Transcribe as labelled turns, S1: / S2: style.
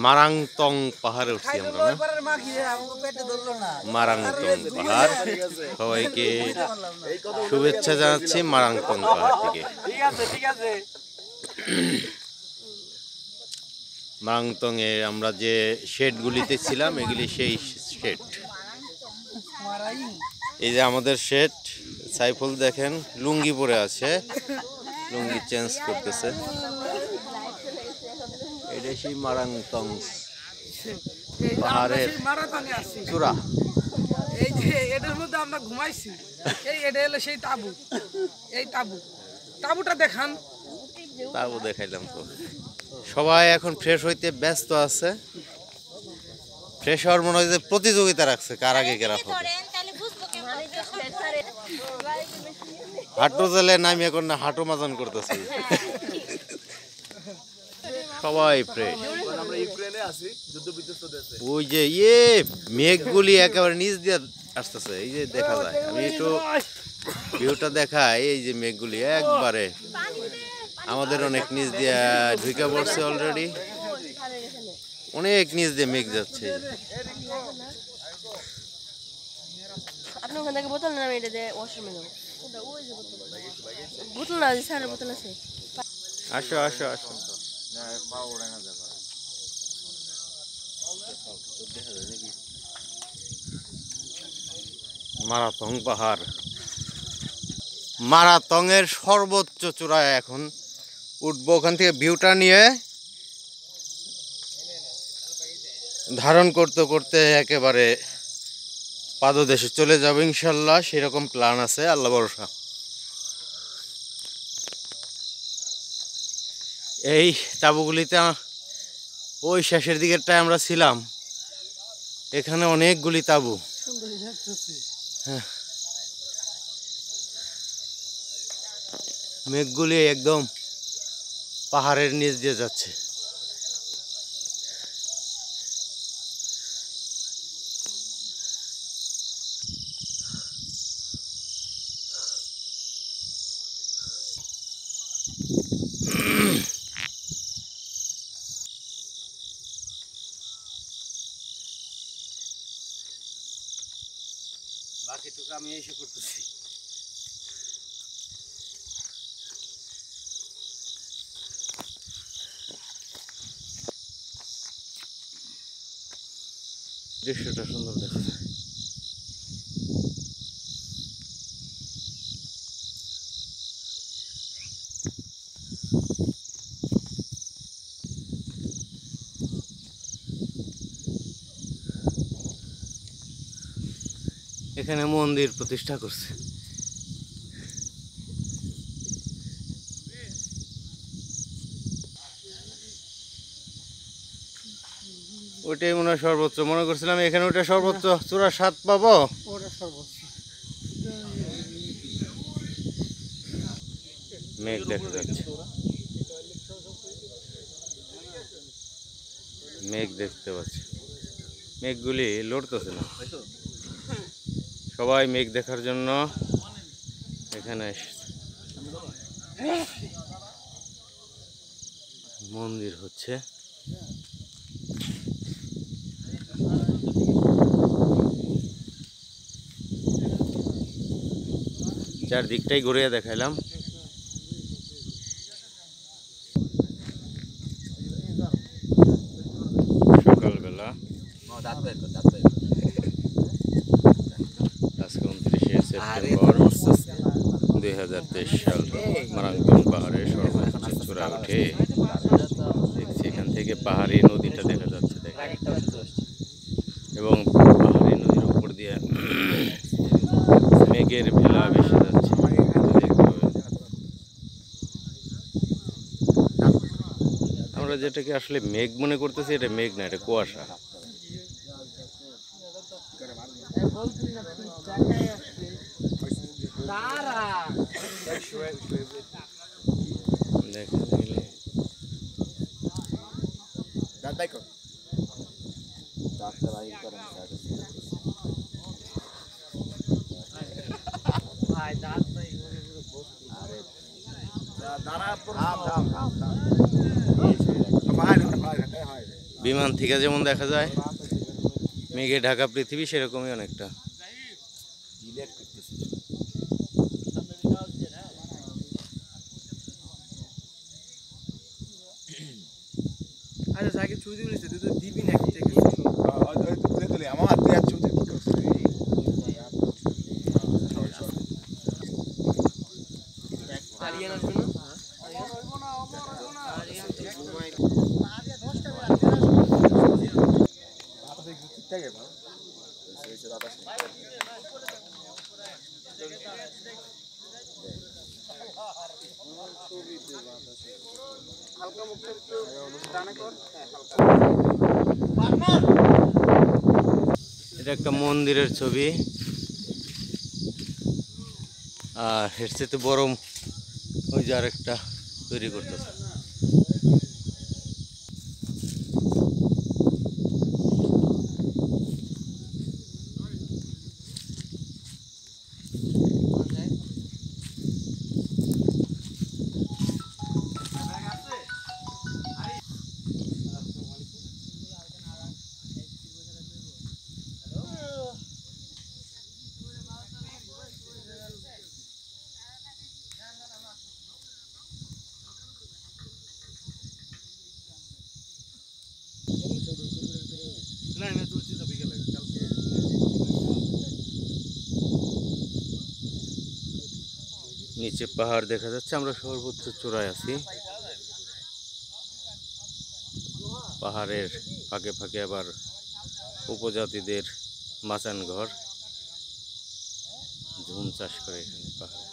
S1: মারাংতং পাহাড়ে উঠছি আমরা মারাংতং পাহাড় সবাইকে শুভেচ্ছা জানাচ্ছি মারাংতং পাহাড় থেকে মারাংতং এ আমরা যে শেডগুলিতে ছিলাম এগুলি সেই শেড এই যে আমাদের শেড সাইফুল দেখেন লুঙ্গি পরে আছে লুঙ্গি চেঞ্জ করতেছে এটা সেই মারাংতং পাহাড়ের চূড়া
S2: এই যে এটার মধ্যে আমরা ঘুমাইছি এটা হলো সেই তাবু এই তাবুটা দেখান
S1: তাবু দেখাইলাম তো সবাই এখন ফ্রেশ হইতে ব্যস্ত আছে ফ্রেশ হওয়ার মনে হয় যে প্রতিযোগিতা রাখছে কার আগে কেরা হবে হাঁটু জেলে নামি এখন না হাঁটু মাজন করতেছি সবাই ফ্রেশ ওই যে মেঘগুলি একেবারে নিচ দিয়ে আসতেছে এই যে দেখা যায় আমি একটু ভিউটা দেখাই এই যে মেঘগুলি একবারে আমাদের অনেক নিচ দিয়ে ঢুকে পড়ছে অলরেডি অনেক নিচ দিয়ে মেঘ যাচ্ছে
S3: আপনি ওখান থেকে বোতল না এটা দিয়ে ওয়াশরুমে যাবো বোতল না স্যারের বোতল আছে
S1: আসো আসো আসো মারাথং পাহাড় মারাথং এর সর্বোচ্চ চূড়ায় এখন উঠবো ওখান থেকে ভিউটা নিয়ে ধারণ করতে করতে একেবারে পাদদেশে চলে যাবো ইনশাল্লাহ সেরকম প্ল্যান আছে আল্লাহ ভরসা এই তাঁবুগুলিতে ওই শেষের দিকেরটায় আমরা ছিলাম এখানে অনেকগুলি তাঁবু হ্যাঁ মেঘগুলি একদম পাহাড়ের নিচ দিয়ে যাচ্ছে বাকিটুকু আমি এসে করতেছি দৃশ্যটা সুন্দর দেখা যায় এখানে মন্দির প্রতিষ্ঠা করছে ওইটাই মনে হয় সর্বোচ্চ মনে করছিলাম এখানে ওটা সর্বোচ্চ চূড়া স্বাদ পাবো মেঘ দেখা যাচ্ছে মেঘ দেখতে পাচ্ছি মেঘগুলি লড়তেছে না সবাই মেঘ দেখার জন্য এখানে এসেছে মন্দির হচ্ছে চারদিকটাই ঘুরিয়ে দেখাইলাম সকালবেলা আজকে 29শে সেপ্টেম্বর 2023 সাল মারাংতং পাহাড়ের সর্বোচ্চ চূড়া উঠে দেখছি এখান থেকে পাহাড়ি নদীটা দেখা যাচ্ছে এবং পাহাড়ি নদীর উপর দিয়ে মেঘের ভেলা ভেসে যাচ্ছে আমরা যেটাকে আসলে মেঘ মনে করতেছি এটা মেঘ না এটা কুয়াশা বিমান থেকে যেমন দেখা যায় মেঘে ঢাকা পৃথিবী, সেরকমই অনেকটা।
S2: আচ্ছা সাইকেল ছুটি দিয়েছে, তুই তো দিবি না ঠিক আছে।
S1: এটা একটা মন্দিরের ছবি, আর এর চেয়ে বড় ওই যে আরেকটা তৈরি করতেছে। নিচে পাহাড় দেখা যাচ্ছে, আমরা সর্বোচ্চ চূড়ায় আছি। পাহাড়ের ফাঁকে ফাঁকে আবার উপজাতিদের মাচান ঘর, ঝুম চাষ করে এখানে পাহাড়ে।